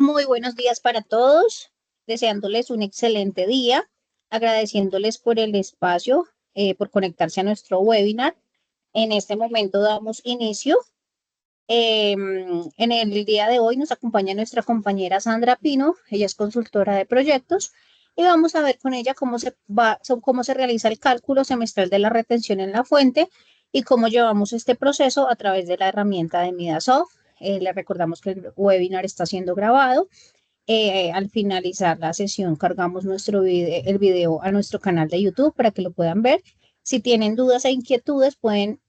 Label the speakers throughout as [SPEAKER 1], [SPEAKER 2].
[SPEAKER 1] Muy buenos días para todos, deseándoles un excelente día, agradeciéndoles por el espacio, por conectarse a nuestro webinar. En este momento damos inicio. En el día de hoy nos acompaña nuestra compañera Sandra Pino, ella es consultora de proyectos y vamos a ver con ella cómo se realiza el cálculo semestral de la retención en la fuente y cómo llevamos este proceso a través de la herramienta de Midasoft. Le recordamos que el webinar está siendo grabado. Al finalizar la sesión cargamos el video a nuestro canal de YouTube para que lo puedan ver. Si tienen dudas e inquietudes pueden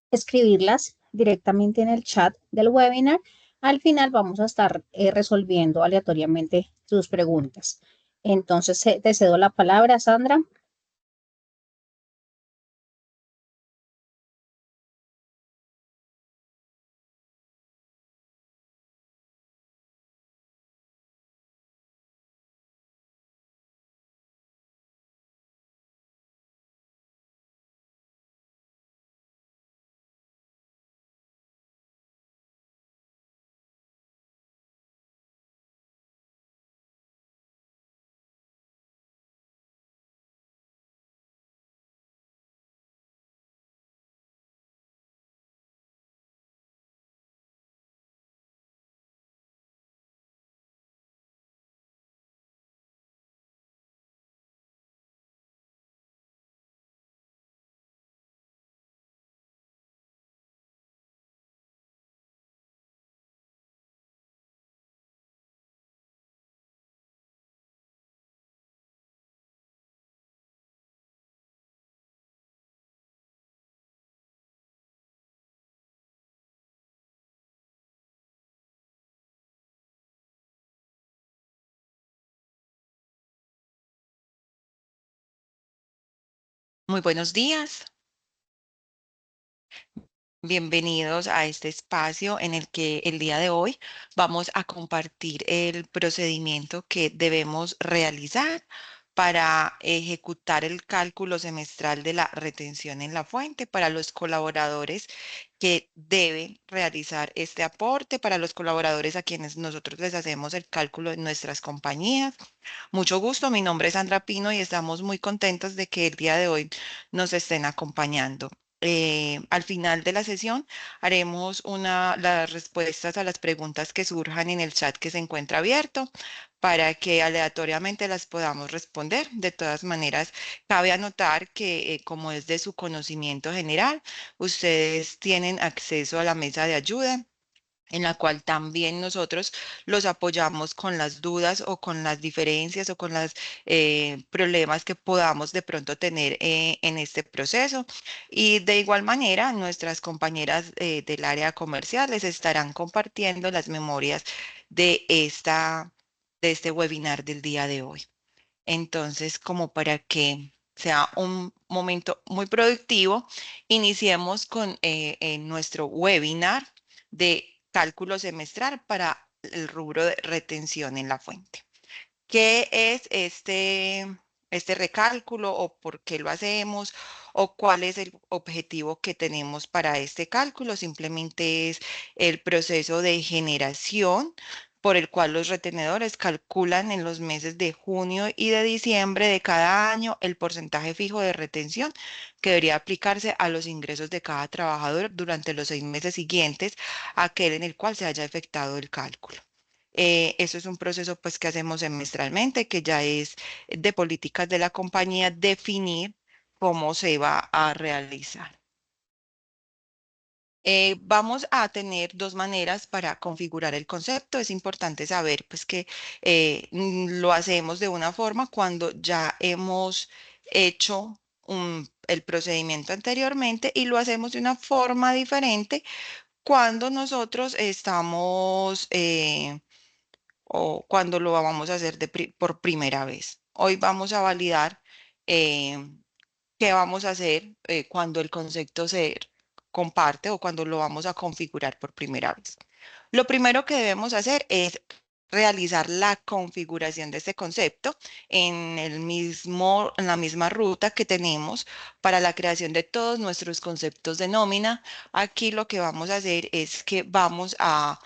[SPEAKER 1] escribirlas directamente en el chat del webinar. Al final vamos a estar resolviendo aleatoriamente sus preguntas. Entonces, te cedo la palabra, Sandra.
[SPEAKER 2] Muy buenos días. Bienvenidos a este espacio en el que el día de hoy vamos a compartir el procedimiento que debemos realizar para ejecutar el cálculo semestral de la retención en la fuente para los colaboradores que deben realizar este aporte, para los colaboradores a quienes nosotros les hacemos el cálculo en nuestras compañías. Mucho gusto, mi nombre es Sandra Pino y estamos muy contentos de que el día de hoy nos estén acompañando. Al final de la sesión haremos las respuestas a las preguntas que surjan en el chat que se encuentra abierto para que aleatoriamente las podamos responder. De todas maneras, cabe anotar que como es de su conocimiento general, ustedes tienen acceso a la mesa de ayuda en la cual también nosotros los apoyamos con las dudas o con las diferencias o con los problemas que podamos de pronto tener en este proceso. Y de igual manera, nuestras compañeras del área comercial les estarán compartiendo las memorias de de este webinar del día de hoy. Entonces, como para que sea un momento muy productivo, iniciemos con nuestro webinar de cálculo semestral para el rubro de retención en la fuente. ¿Qué es este recálculo o por qué lo hacemos o cuál es el objetivo que tenemos para este cálculo? Simplemente es el proceso de generación por el cual los retenedores calculan en los meses de junio y de diciembre de cada año el porcentaje fijo de retención que debería aplicarse a los ingresos de cada trabajador durante los 6 meses siguientes a aquel en el cual se haya efectuado el cálculo. Eso es un proceso pues que hacemos semestralmente, que ya es de políticas de la compañía definir cómo se va a realizar. Vamos a tener dos maneras para configurar el concepto. Es importante saber pues que lo hacemos de una forma cuando ya hemos hecho el procedimiento anteriormente y lo hacemos de una forma diferente cuando nosotros estamos o cuando lo vamos a hacer por primera vez. Hoy vamos a validar eh, qué vamos a hacer cuando el concepto se comparte o cuando lo vamos a configurar por primera vez. Lo primero que debemos hacer es realizar la configuración de este concepto en la misma ruta que tenemos para la creación de todos nuestros conceptos de nómina. Aquí lo que vamos a hacer es que vamos a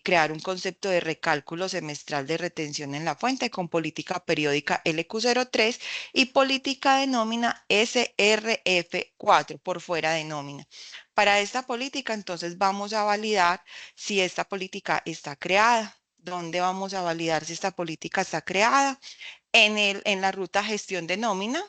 [SPEAKER 2] crear un concepto de recálculo semestral de retención en la fuente con política periódica LQ03 y política de nómina SRF4 por fuera de nómina. Para esta política, entonces vamos a validar si esta política está creada. ¿Dónde vamos a validar si esta política está creada? En la ruta gestión de nómina,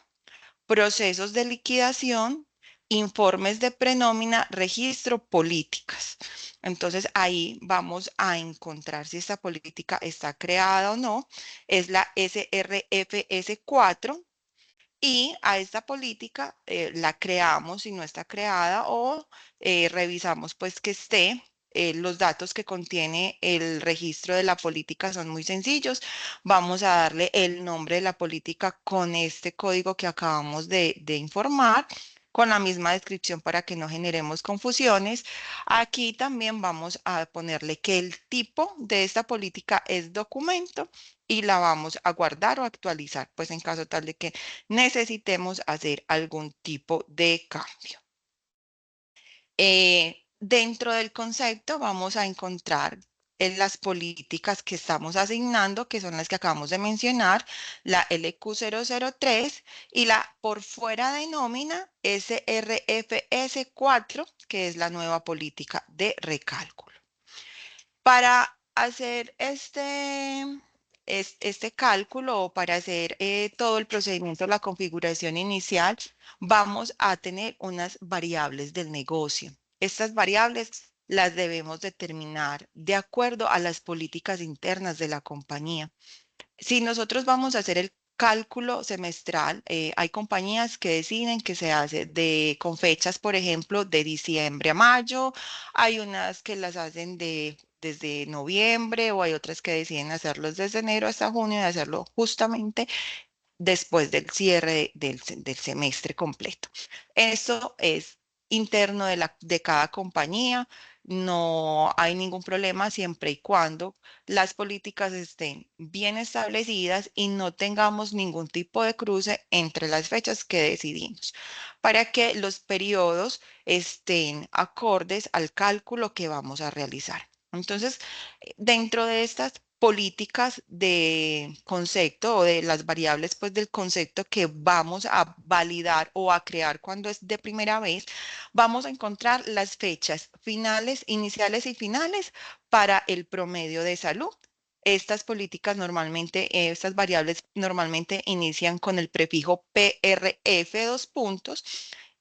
[SPEAKER 2] procesos de liquidación, informes de prenómina, registro, políticas. Entonces ahí vamos a encontrar si esta política está creada o no. Es la SRFS4 y a esta política la creamos si no está creada o revisamos pues que esté. Los datos que contiene el registro de la política son muy sencillos. Vamos a darle el nombre de la política con este código que acabamos de informar, con la misma descripción para que no generemos confusiones. Aquí también vamos a ponerle que el tipo de esta política es documento y la vamos a guardar o actualizar, pues en caso tal de que necesitemos hacer algún tipo de cambio. Dentro del concepto vamos a encontrar en las políticas que estamos asignando, que son las que acabamos de mencionar, la LQ003 y la por fuera de nómina SRFS4, que es la nueva política de recálculo. Para hacer este cálculo o para hacer todo el procedimiento, la configuración inicial, vamos a tener unas variables del negocio. Estas variables las debemos determinar de acuerdo a las políticas internas de la compañía. Si nosotros vamos a hacer el cálculo semestral, hay compañías que deciden que se hace con fechas, por ejemplo, de diciembre a mayo, hay unas que las hacen desde noviembre o hay otras que deciden hacerlos desde enero hasta junio y hacerlo justamente después del cierre del semestre completo. Eso es interno de cada compañía, no hay ningún problema siempre y cuando las políticas estén bien establecidas y no tengamos ningún tipo de cruce entre las fechas que decidimos, para que los periodos estén acordes al cálculo que vamos a realizar. Entonces, dentro de estas políticas de concepto o de las variables pues del concepto que vamos a validar o a crear cuando es de primera vez, vamos a encontrar las fechas finales, iniciales y finales para el promedio de salud. Estas políticas normalmente, estas variables normalmente inician con el prefijo PRF dos puntos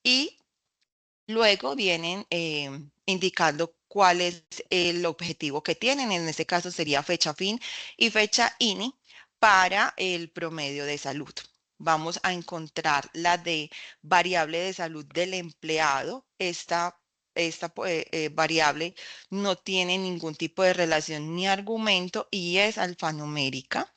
[SPEAKER 2] y luego vienen indicando cuál es el objetivo que tienen. En este caso sería fecha fin y fecha INI para el promedio de salud. Vamos a encontrar la de variable de salud del empleado. Esta variable no tiene ningún tipo de relación ni argumento y es alfanumérica.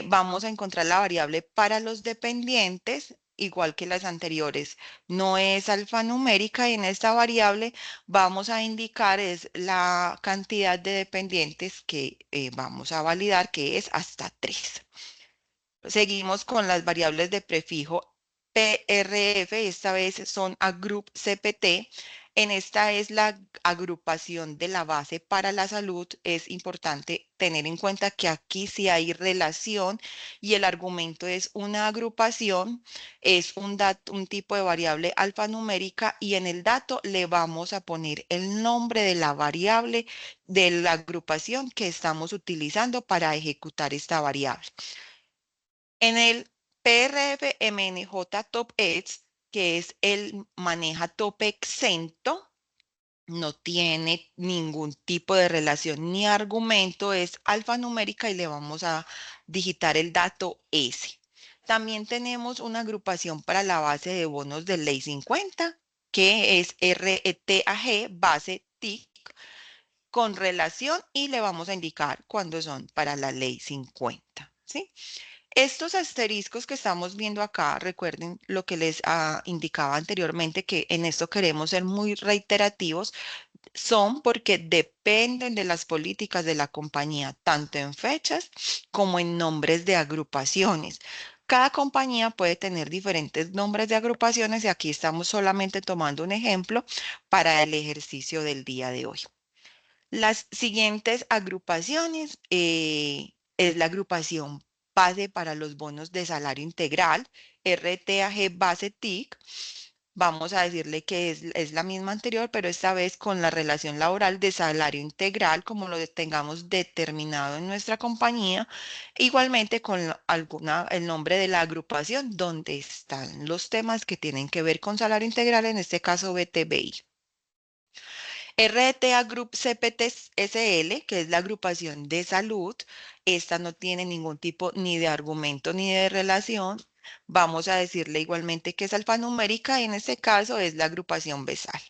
[SPEAKER 2] Vamos a encontrar la variable para los dependientes, igual que las anteriores. No es alfanumérica y en esta variable vamos a indicar es la cantidad de dependientes que vamos a validar, que es hasta 3. Seguimos con las variables de prefijo PRF, esta vez son a group CPT. En esta es la agrupación de la base para la salud. Es importante tener en cuenta que aquí sí hay relación y el argumento es una agrupación, es un tipo de variable alfanumérica y en el dato le vamos a poner el nombre de la variable de la agrupación que estamos utilizando para ejecutar esta variable. En el PRF MNJ Top Edge, que es el maneja tope exento, no tiene ningún tipo de relación ni argumento, es alfanumérica y le vamos a digitar el dato S. También tenemos una agrupación para la base de bonos de ley 50, que es RETAG base TIC con relación y le vamos a indicar cuándo son para la ley 50, ¿sí? Estos asteriscos que estamos viendo acá, recuerden lo que les indicaba anteriormente, que en esto queremos ser muy reiterativos. son porque dependen de las políticas de la compañía, tanto en fechas como en nombres de agrupaciones. Cada compañía puede tener diferentes nombres de agrupaciones y aquí estamos solamente tomando un ejemplo para el ejercicio del día de hoy. Las siguientes agrupaciones es la agrupación base para los bonos de salario integral, RTAG base TIC. Vamos a decirle que es la misma anterior, pero esta vez con la relación laboral de salario integral, como lo tengamos determinado en nuestra compañía, igualmente con el nombre de la agrupación donde están los temas que tienen que ver con salario integral, en este caso BTBI. RTA Group CPT SL, que es la agrupación de salud, esta no tiene ningún tipo ni de argumento ni de relación. Vamos a decirle igualmente que es alfanumérica y en este caso es la agrupación BESAL.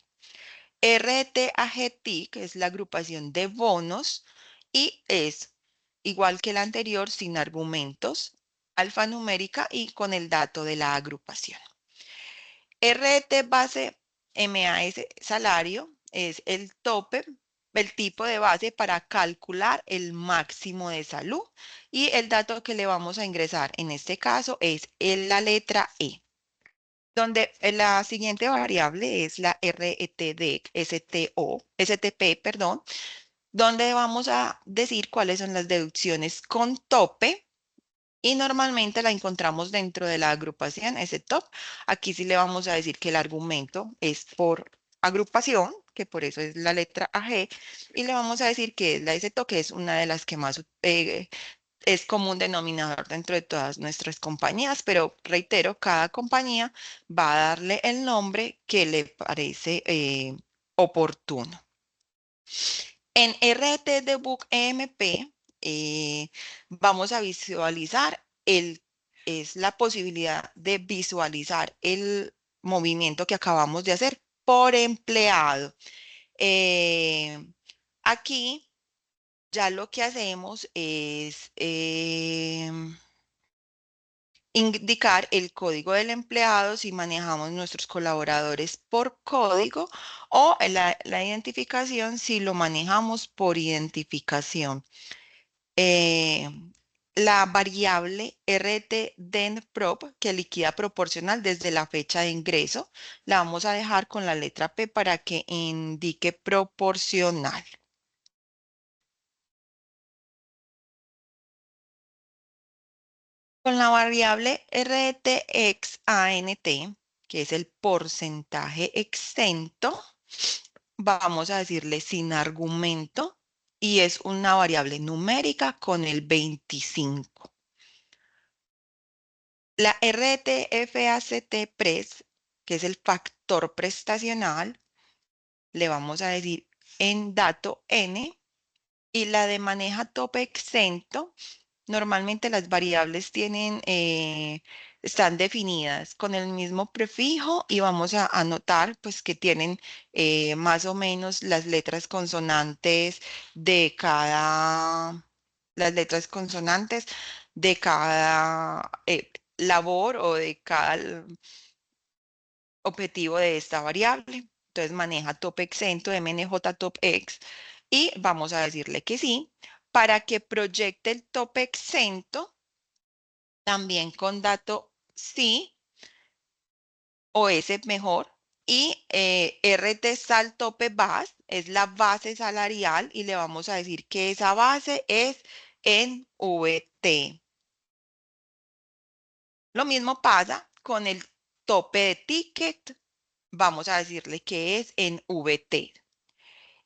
[SPEAKER 2] RTAGT, que es la agrupación de bonos y es igual que la anterior sin argumentos, alfanumérica y con el dato de la agrupación. RT base MAS salario es el tope, el tipo de base para calcular el máximo de salud y el dato que le vamos a ingresar en este caso es la letra E, donde la siguiente variable es la RETD, STP, perdón, donde vamos a decir cuáles son las deducciones con tope y normalmente la encontramos dentro de la agrupación, ese top. Aquí sí le vamos a decir que el argumento es por agrupación, que por eso es la letra AG, y le vamos a decir que es la STO, que es una de las que más es común denominador dentro de todas nuestras compañías, pero reitero, cada compañía va a darle el nombre que le parece oportuno. En RT Debug EMP vamos a visualizar es la posibilidad de visualizar el movimiento que acabamos de hacer por empleado. Eh, Aquí ya lo que hacemos es indicar el código del empleado si manejamos nuestros colaboradores por código o la identificación si lo manejamos por identificación. Eh, la variable RTDenProp que liquida proporcional desde la fecha de ingreso, la vamos a dejar con la letra P para que indique proporcional. Con la variable RTXANT, que es el porcentaje exento, vamos a decirle sin argumento y es una variable numérica con el 25. La RTFACT-PRES, que es el factor prestacional, le vamos a decir en dato N y la de maneja tope exento. Normalmente las variables están definidas con el mismo prefijo y vamos a anotar pues que tienen más o menos las letras consonantes de las letras consonantes de cada labor o de cada objetivo de esta variable. Entonces maneja tope exento, MNJ top X y vamos a decirle que sí. Para que proyecte el tope exento, también con dato sí o S mejor. Y RT sal tope base es la base salarial y le vamos a decir que esa base es en VT. Lo mismo pasa con el tope de ticket. Vamos a decirle que es en VT.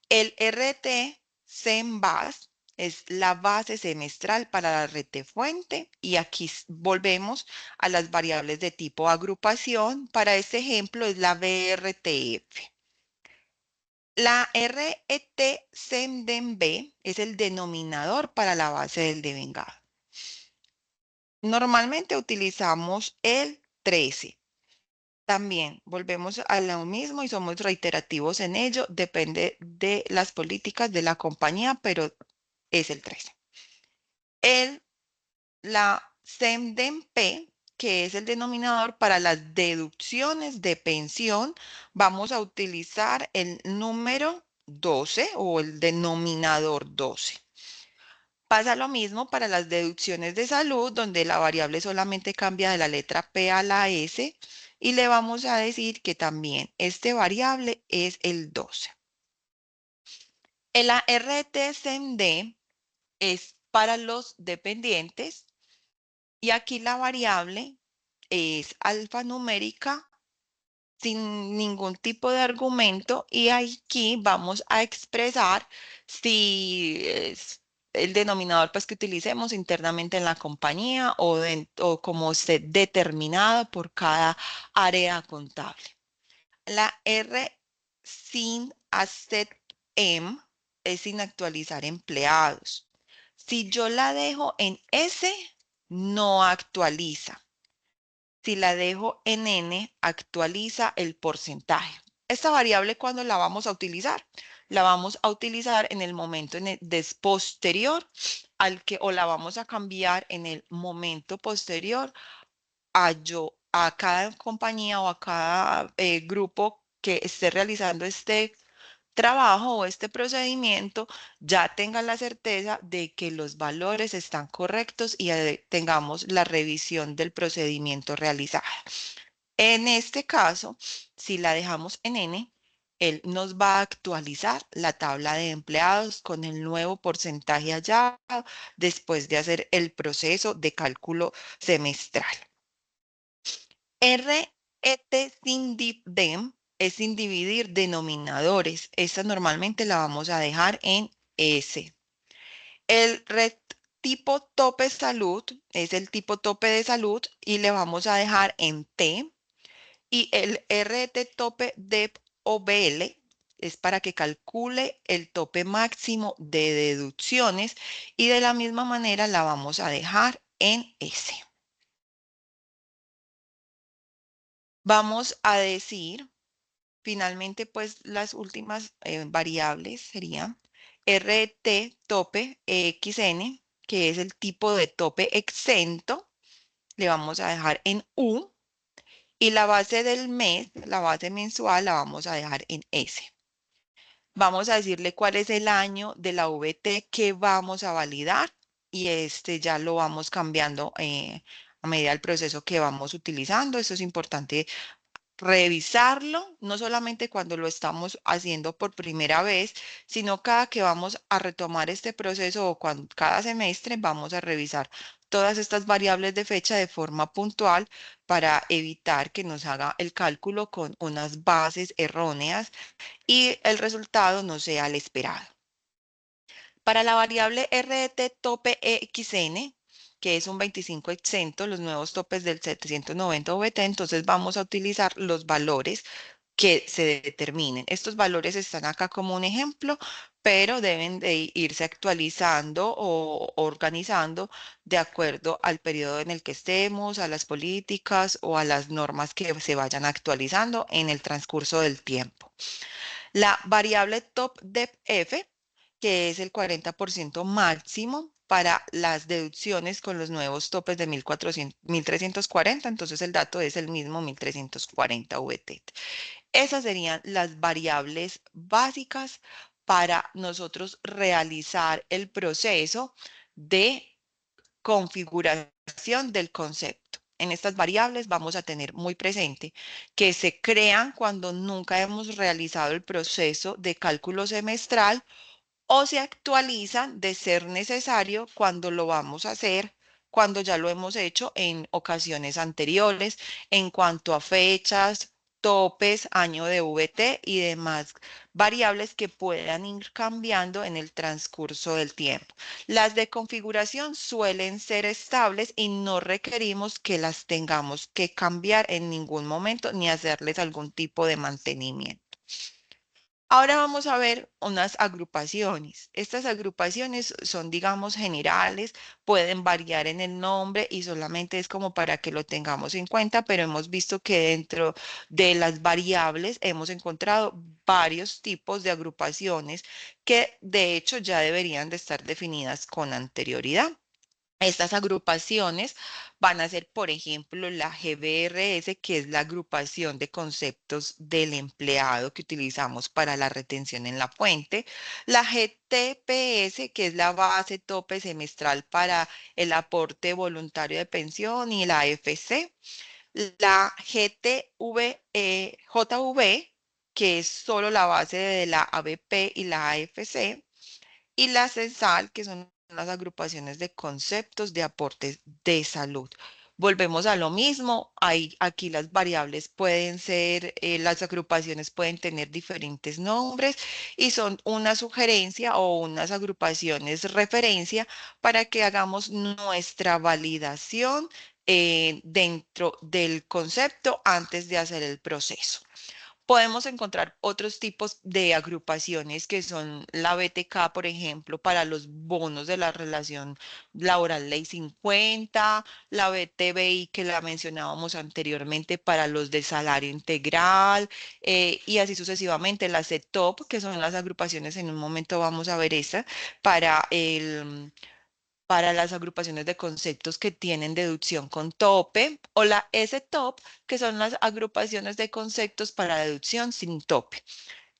[SPEAKER 2] El RT SEMBAS es la base semestral para la RT fuente y aquí volvemos a las variables de tipo agrupación. Para este ejemplo es la BRTF. La RET SEMDENB es el denominador para la base del devengado. Normalmente utilizamos el 13. También volvemos a lo mismo y somos reiterativos en ello, depende de las políticas de la compañía, pero es el 13. La SEMDENP, que es el denominador para las deducciones de pensión, vamos a utilizar el número 12 o el denominador 12. Pasa lo mismo para las deducciones de salud, donde la variable solamente cambia de la letra P a la S y le vamos a decir que también este variable es el 12. El RTSMD es para los dependientes y aquí la variable es alfanumérica sin ningún tipo de argumento y aquí vamos a expresar si es el denominador pues que utilicemos internamente en la compañía o como esté determinado por cada área contable. La R sin asset M es sin actualizar empleados. Si yo la dejo en S, no actualiza. Si la dejo en N, actualiza el porcentaje. Esta variable, ¿cuándo la vamos a utilizar? La vamos a utilizar en el momento posterior al que, o la vamos a cambiar en el momento posterior a cada compañía o a cada grupo que esté realizando este trabajo o este procedimiento, ya tengan la certeza de que los valores están correctos y tengamos la revisión del procedimiento realizada. En este caso, si la dejamos en N, él nos va a actualizar la tabla de empleados con el nuevo porcentaje hallado después de hacer el proceso de cálculo semestral. RET sin DIM es sin dividir denominadores. Esta normalmente la vamos a dejar en S. El RET tipo tope salud es el tipo tope de salud y le vamos a dejar en T. Y el RT tope DEP o BL es para que calcule el tope máximo de deducciones y de la misma manera la vamos a dejar en S. Vamos a decir, finalmente, pues las últimas variables serían RT tope XN, que es el tipo de tope exento, le vamos a dejar en U. Y la base del mes, la base mensual, la vamos a dejar en S. Vamos a decirle cuál es el año de la VT que vamos a validar y este ya lo vamos cambiando a medida del proceso que vamos utilizando. Esto es importante revisarlo, no solamente cuando lo estamos haciendo por primera vez, sino cada que vamos a retomar este proceso o cuando, cada semestre vamos a revisar todas estas variables de fecha de forma puntual para evitar que nos haga el cálculo con unas bases erróneas y el resultado no sea el esperado. Para la variable RT tope XN, que es un 25 exento, los nuevos topes del 790 VT, entonces vamos a utilizar los valores que se determinen. Estos valores están acá como un ejemplo, pero deben de irse actualizando o organizando de acuerdo al periodo en el que estemos, a las políticas o a las normas que se vayan actualizando en el transcurso del tiempo. La variable top F, que es el 40% máximo para las deducciones con los nuevos topes de 1340, entonces el dato es el mismo 1340 VT. Esas serían las variables básicas para nosotros realizar el proceso de configuración del concepto. En estas variables vamos a tener muy presente que se crean cuando nunca hemos realizado el proceso de cálculo semestral o se actualizan de ser necesario cuando lo vamos a hacer, cuando ya lo hemos hecho en ocasiones anteriores, en cuanto a fechas, topes, año de VT y demás variables que puedan ir cambiando en el transcurso del tiempo. Las de configuración suelen ser estables y no requerimos que las tengamos que cambiar en ningún momento ni hacerles algún tipo de mantenimiento. Ahora vamos a ver unas agrupaciones. Estas agrupaciones son, digamos, generales, pueden variar en el nombre y solamente es como para que lo tengamos en cuenta, pero hemos visto que dentro de las variables hemos encontrado varios tipos de agrupaciones que de hecho ya deberían de estar definidas con anterioridad. Estas agrupaciones van a ser, por ejemplo, la GBRS, que es la agrupación de conceptos del empleado que utilizamos para la retención en la fuente, la GTPS, que es la base tope semestral para el aporte voluntario de pensión, y la AFC, la JV, que es solo la base de la ABP y la AFC, y la CESAL, que son las agrupaciones de conceptos de aportes de salud. Volvemos a lo mismo, aquí las variables pueden ser, las agrupaciones pueden tener diferentes nombres y son una sugerencia o unas agrupaciones referencia para que hagamos nuestra validación dentro del concepto antes de hacer el proceso. Podemos encontrar otros tipos de agrupaciones que son la BTK, por ejemplo, para los bonos de la relación laboral ley 50, la BTBI que la mencionábamos anteriormente para los de salario integral, y así sucesivamente, la CETOP, que son las agrupaciones, en un momento vamos a ver esa, para para las agrupaciones de conceptos que tienen deducción con tope, o la S-TOP, que son las agrupaciones de conceptos para deducción sin tope.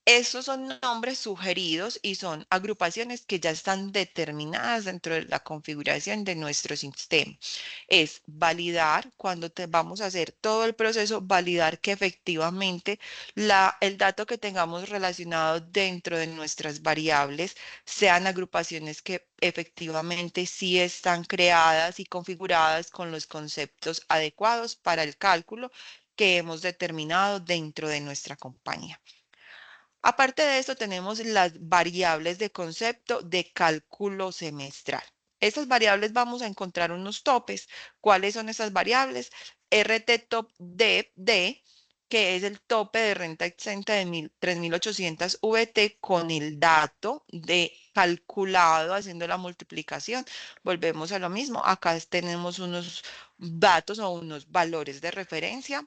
[SPEAKER 2] Estos son nombres sugeridos y son agrupaciones que ya están determinadas dentro de la configuración de nuestro sistema. Es validar, cuando vamos a hacer todo el proceso, validar que efectivamente el dato que tengamos relacionado dentro de nuestras variables sean agrupaciones que efectivamente sí están creadas y configuradas con los conceptos adecuados para el cálculo que hemos determinado dentro de nuestra compañía. Aparte de esto, tenemos las variables de concepto de cálculo semestral. Estas variables vamos a encontrar unos topes. ¿Cuáles son esas variables? RT top D, que es el tope de renta exenta de 3.800 VT con el dato de calculado haciendo la multiplicación. Volvemos a lo mismo. Acá tenemos unos datos o unos valores de referencia,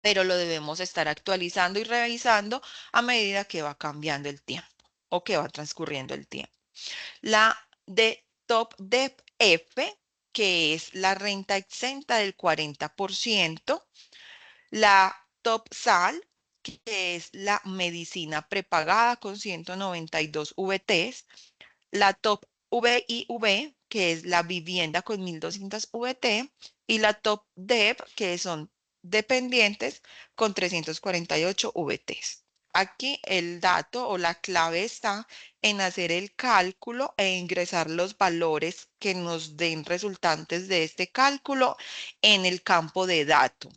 [SPEAKER 2] pero lo debemos estar actualizando y revisando a medida que va cambiando el tiempo o que va transcurriendo el tiempo. La de Top Dep F, que es la renta exenta del 40%, la Top Sal, que es la medicina prepagada con 192 VTs, la Top VIV, que es la vivienda con 1.200 VT, y la Top Dep, que son dependientes con 348 VTs. Aquí el dato o la clave está en hacer el cálculo e ingresar los valores que nos den resultantes de este cálculo en el campo de dato,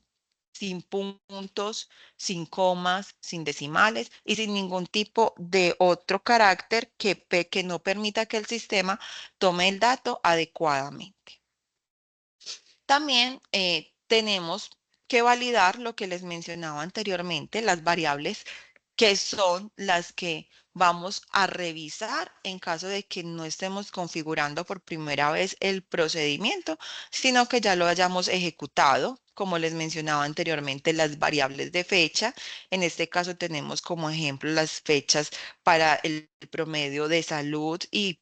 [SPEAKER 2] sin puntos, sin comas, sin decimales y sin ningún tipo de otro carácter que no permita que el sistema tome el dato adecuadamente. También tenemos que validar lo que les mencionaba anteriormente, las variables que son las que vamos a revisar en caso de que no estemos configurando por primera vez el procedimiento, sino que ya lo hayamos ejecutado. Como les mencionaba anteriormente, las variables de fecha. En este caso tenemos como ejemplo las fechas para el promedio de salud y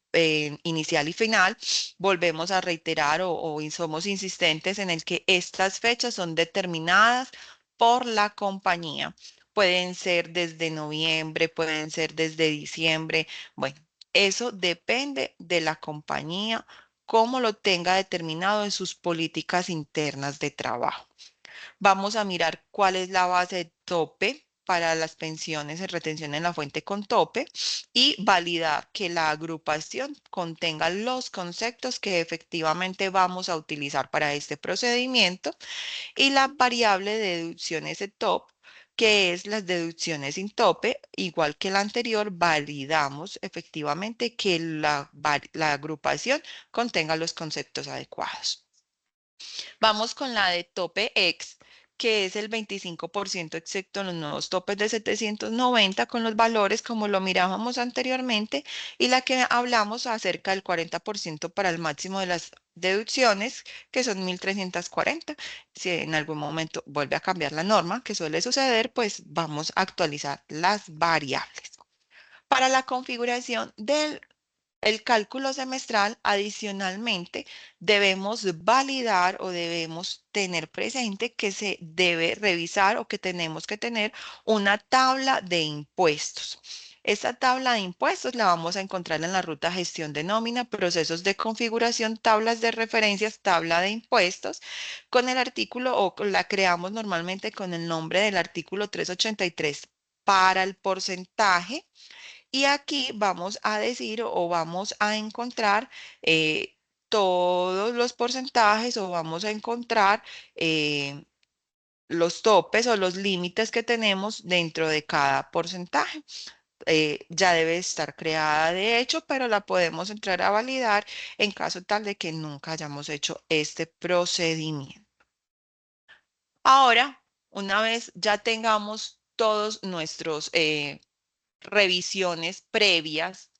[SPEAKER 2] inicial y final. Volvemos a reiterar o somos insistentes en el que estas fechas son determinadas por la compañía. Pueden ser desde noviembre, pueden ser desde diciembre. Bueno, eso depende de la compañía, cómo lo tenga determinado en sus políticas internas de trabajo. Vamos a mirar cuál es la base de tope para las pensiones en retención en la fuente con tope y validar que la agrupación contenga los conceptos que efectivamente vamos a utilizar para este procedimiento, y la variable de deducciones de top, que es las deducciones sin tope, igual que la anterior, validamos efectivamente que la agrupación contenga los conceptos adecuados. Vamos con la de tope X, que es el 25% excepto los nuevos topes de 790 con los valores como lo mirábamos anteriormente, y la que hablamos acerca del 40% para el máximo de las deducciones, que son 1.340. Si en algún momento vuelve a cambiar la norma, que suele suceder, pues vamos a actualizar las variables. Para la configuración del el cálculo semestral, adicionalmente, debemos validar o debemos tener presente que se debe revisar o que tenemos que tener una tabla de impuestos. Esta tabla de impuestos la vamos a encontrar en la ruta gestión de nómina, procesos de configuración, tablas de referencias, tabla de impuestos, con el artículo o la creamos normalmente con el nombre del artículo 383 para el porcentaje. Y aquí vamos a decir o vamos a encontrar todos los porcentajes o vamos a encontrar los topes o los límites que tenemos dentro de cada porcentaje. Ya debe estar creada de hecho, pero la podemos entrar a validar en caso tal de que nunca hayamos hecho este procedimiento. Ahora, una vez ya tengamos todos nuestros revisiones previas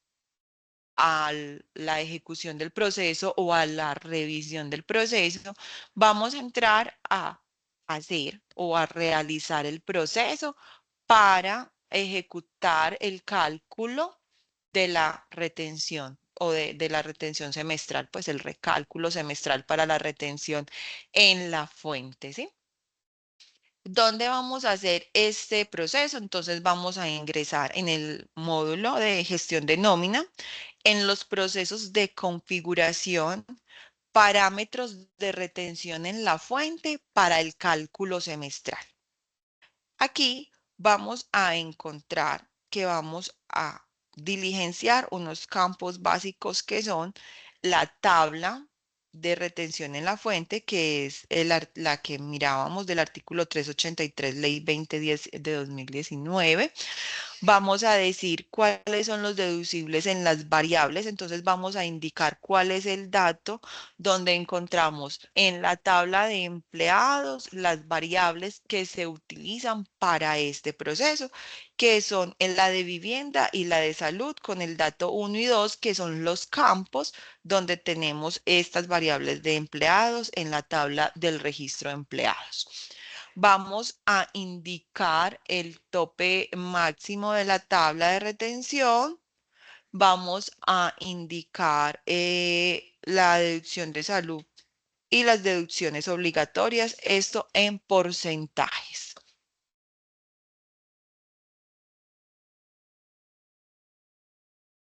[SPEAKER 2] a la ejecución del proceso o a la revisión del proceso, vamos a entrar a hacer o a realizar el proceso para ejecutar el cálculo de la retención o de la retención semestral, pues el recálculo semestral para la retención en la fuente, ¿sí? ¿Dónde vamos a hacer este proceso? Entonces vamos a ingresar en el módulo de gestión de nómina, en los procesos de configuración, parámetros de retención en la fuente para el cálculo semestral. Aquí vamos a encontrar que vamos a diligenciar unos campos básicos que son la tabla de retención en la fuente, que es la que mirábamos del artículo 383, Ley 2010 de 2019. Vamos a decir cuáles son los deducibles en las variables, entonces vamos a indicar cuál es el dato donde encontramos en la tabla de empleados las variables que se utilizan para este proceso, que son en la de vivienda y la de salud, con el dato 1 y 2, que son los campos donde tenemos estas variables de empleados en la tabla del registro de empleados. Vamos a indicar el tope máximo de la tabla de retención. Vamos a indicar la deducción de salud y las deducciones obligatorias, esto en porcentajes.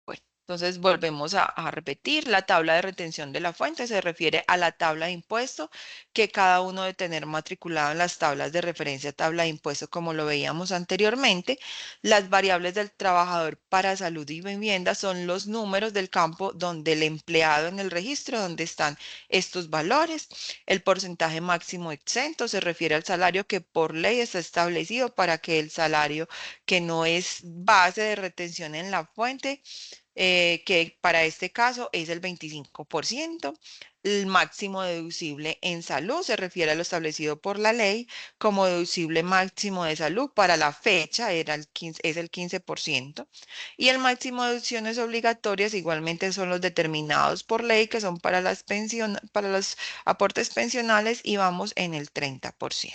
[SPEAKER 2] Bueno, entonces volvemos a repetir. La tabla de retención de la fuente se refiere a la tabla de impuesto que cada uno debe tener matriculado en las tablas de referencia, tabla de impuesto, como lo veíamos anteriormente. Las variables del trabajador para salud y vivienda son los números del campo donde el empleado en el registro, donde están estos valores. El porcentaje máximo exento se refiere al salario que por ley está establecido para que el salario que no es base de retención en la fuente, que para este caso es el 25%. El máximo deducible en salud se refiere a lo establecido por la ley como deducible máximo de salud para la fecha, es el 15%. Y el máximo de deducciones obligatorias igualmente son los determinados por ley, que son para para los aportes pensionales, y vamos en el 30%.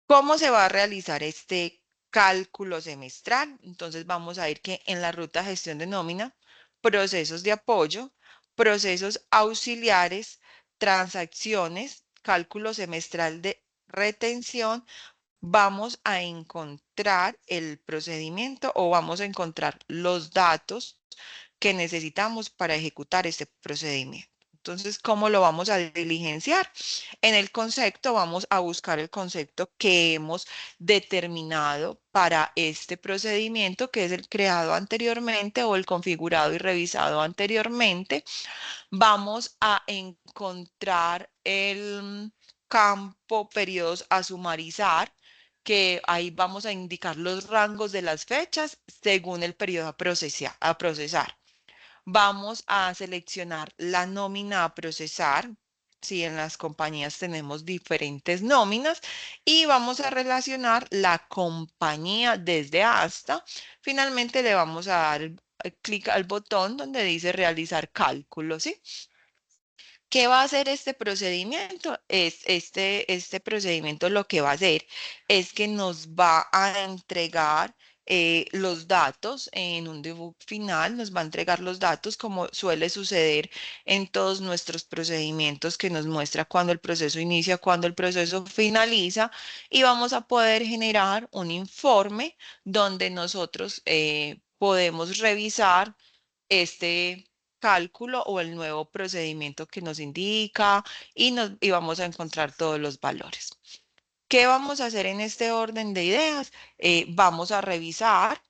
[SPEAKER 2] ¿Cómo se va a realizar este cálculo semestral? Entonces vamos a ir que en la ruta gestión de nómina, procesos de apoyo, procesos auxiliares, transacciones, cálculo semestral de retención, vamos a encontrar el procedimiento o vamos a encontrar los datos que necesitamos para ejecutar este procedimiento. Entonces, ¿cómo lo vamos a diligenciar? En el concepto vamos a buscar el concepto que hemos determinado para este procedimiento, que es el creado anteriormente o el configurado y revisado anteriormente. Vamos a encontrar el campo periodos a sumarizar, que ahí vamos a indicar los rangos de las fechas según el periodo a procesar. Vamos a seleccionar la nómina a procesar. Si en las compañías tenemos diferentes nóminas, y vamos a relacionar la compañía desde hasta. Finalmente le vamos a dar clic al botón donde dice realizar cálculo, ¿sí? ¿Qué va a hacer este procedimiento? Este procedimiento lo que va a hacer es que nos va a entregar los datos en un debug final, nos va a entregar los datos como suele suceder en todos nuestros procedimientos que nos muestra cuando el proceso inicia, cuando el proceso finaliza y vamos a poder generar un informe donde nosotros podemos revisar este cálculo o el nuevo procedimiento que nos indica y vamos a encontrar todos los valores. ¿Qué vamos a hacer en este orden de ideas? Vamos a revisar,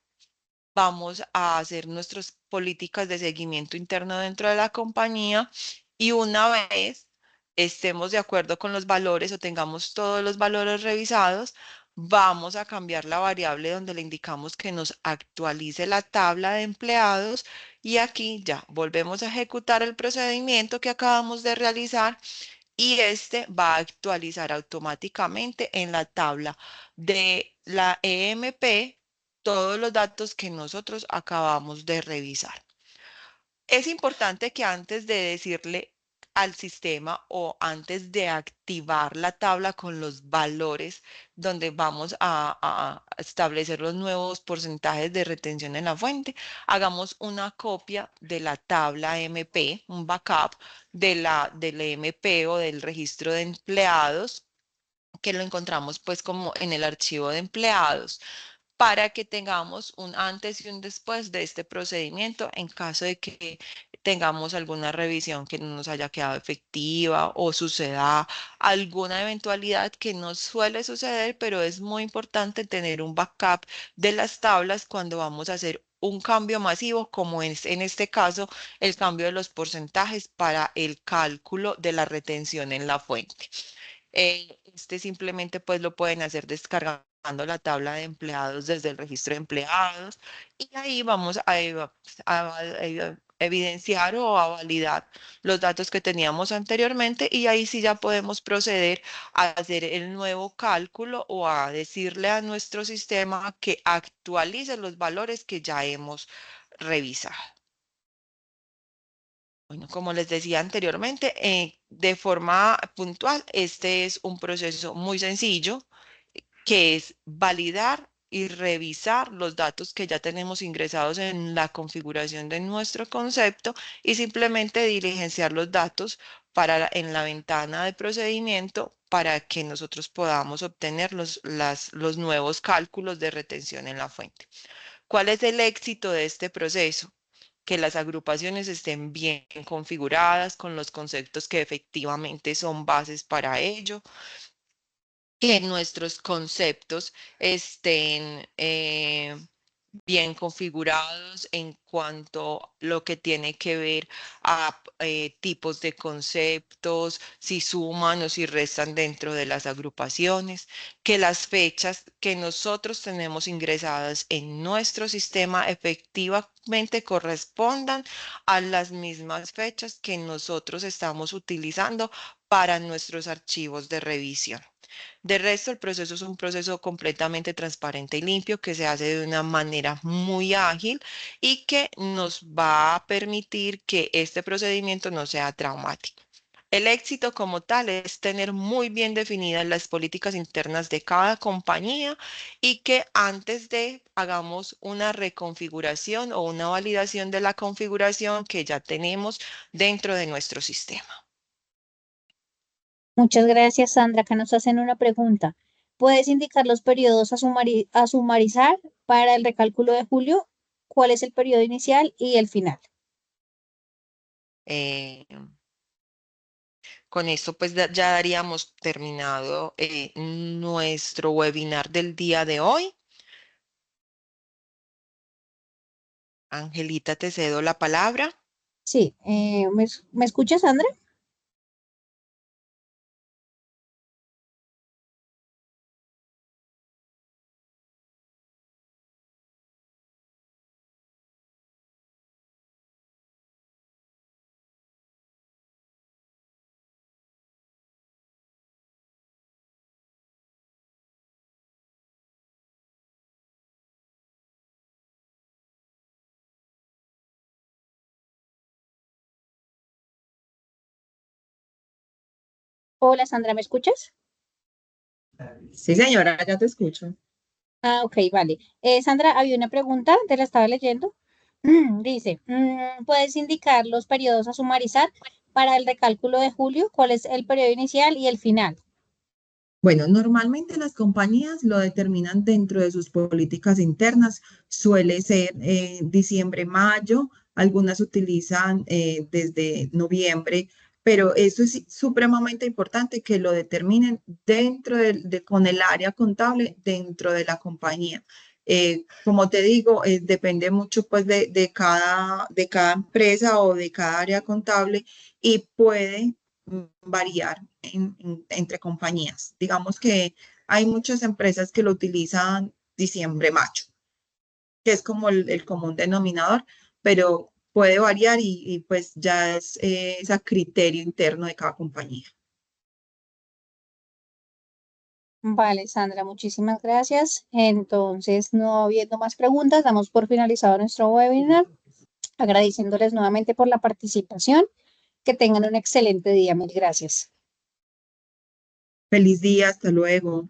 [SPEAKER 2] vamos a hacer nuestras políticas de seguimiento interno dentro de la compañía y una vez estemos de acuerdo con los valores o tengamos todos los valores revisados, vamos a cambiar la variable donde le indicamos que nos actualice la tabla de empleados y aquí ya volvemos a ejecutar el procedimiento que acabamos de realizar y este va a actualizar automáticamente en la tabla de la EMP todos los datos que nosotros acabamos de revisar. Es importante que antes de decirle al sistema o antes de activar la tabla con los valores donde vamos a establecer los nuevos porcentajes de retención en la fuente, hagamos una copia de la tabla MP, un backup del MP o del registro de empleados que lo encontramos pues como en el archivo de empleados para que tengamos un antes y un después de este procedimiento en caso de que tengamos alguna revisión que no nos haya quedado efectiva o suceda alguna eventualidad que no suele suceder, pero es muy importante tener un backup de las tablas cuando vamos a hacer un cambio masivo, como es en este caso el cambio de los porcentajes para el cálculo de la retención en la fuente. Este simplemente pues lo pueden hacer descargando la tabla de empleados desde el registro de empleados y ahí vamos a evidenciar o a validar los datos que teníamos anteriormente y ahí sí ya podemos proceder a hacer el nuevo cálculo o a decirle a nuestro sistema que actualice los valores que ya hemos revisado. Bueno, como les decía anteriormente, de forma puntual, este es un proceso muy sencillo que es validar y revisar los datos que ya tenemos ingresados en la configuración de nuestro concepto y simplemente diligenciar los datos en la ventana de procedimiento para que nosotros podamos obtener los nuevos cálculos de retención en la fuente. ¿Cuál es el éxito de este proceso? Que las agrupaciones estén bien configuradas con los conceptos que efectivamente son bases para ello, que nuestros conceptos estén bien configurados en cuanto a lo que tiene que ver a tipos de conceptos, si suman o si restan dentro de las agrupaciones, que las fechas que nosotros tenemos ingresadas en nuestro sistema efectivamente correspondan a las mismas fechas que nosotros estamos utilizando para nuestros archivos de revisión. De resto, el proceso es un proceso completamente transparente y limpio que se hace de una manera muy ágil y que nos va a permitir que este procedimiento no sea traumático. El éxito como tal es tener muy bien definidas las políticas internas de cada compañía y que antes de hagamos una reconfiguración o una validación de la configuración que ya tenemos dentro de nuestro sistema.
[SPEAKER 1] Muchas gracias, Sandra. Acá nos hacen una pregunta. ¿Puedes indicar los periodos a sumarizar para el recálculo de julio? ¿Cuál es el periodo inicial y el final?
[SPEAKER 2] Eh, Con esto pues ya daríamos terminado nuestro webinar del día de hoy. Angelita, te cedo la palabra.
[SPEAKER 1] Sí, ¿me escuchas, Sandra? Hola, Sandra, ¿me escuchas?
[SPEAKER 3] Sí, señora, ya te escucho.
[SPEAKER 1] Ah, ok, vale. Sandra, había una pregunta, te la estaba leyendo. Dice, ¿puedes indicar los periodos a sumarizar para el recálculo de julio? ¿Cuál es el periodo inicial y el final?
[SPEAKER 3] Bueno, normalmente las compañías lo determinan dentro de sus políticas internas. Suele ser diciembre, mayo, algunas utilizan desde noviembre, pero eso es supremamente importante que lo determinen dentro con el área contable dentro de la compañía. Como te digo, depende mucho pues de cada empresa o de cada área contable y puede variar entre compañías. Digamos que hay muchas empresas que lo utilizan diciembre, mayo, que es como el común denominador, pero puede variar pues ya es a criterio interno de cada compañía.
[SPEAKER 1] Vale, Sandra, muchísimas gracias. Entonces, no habiendo más preguntas, damos por finalizado nuestro webinar, agradeciéndoles nuevamente por la participación. Que tengan un excelente día. Mil gracias.
[SPEAKER 3] Feliz día, hasta luego.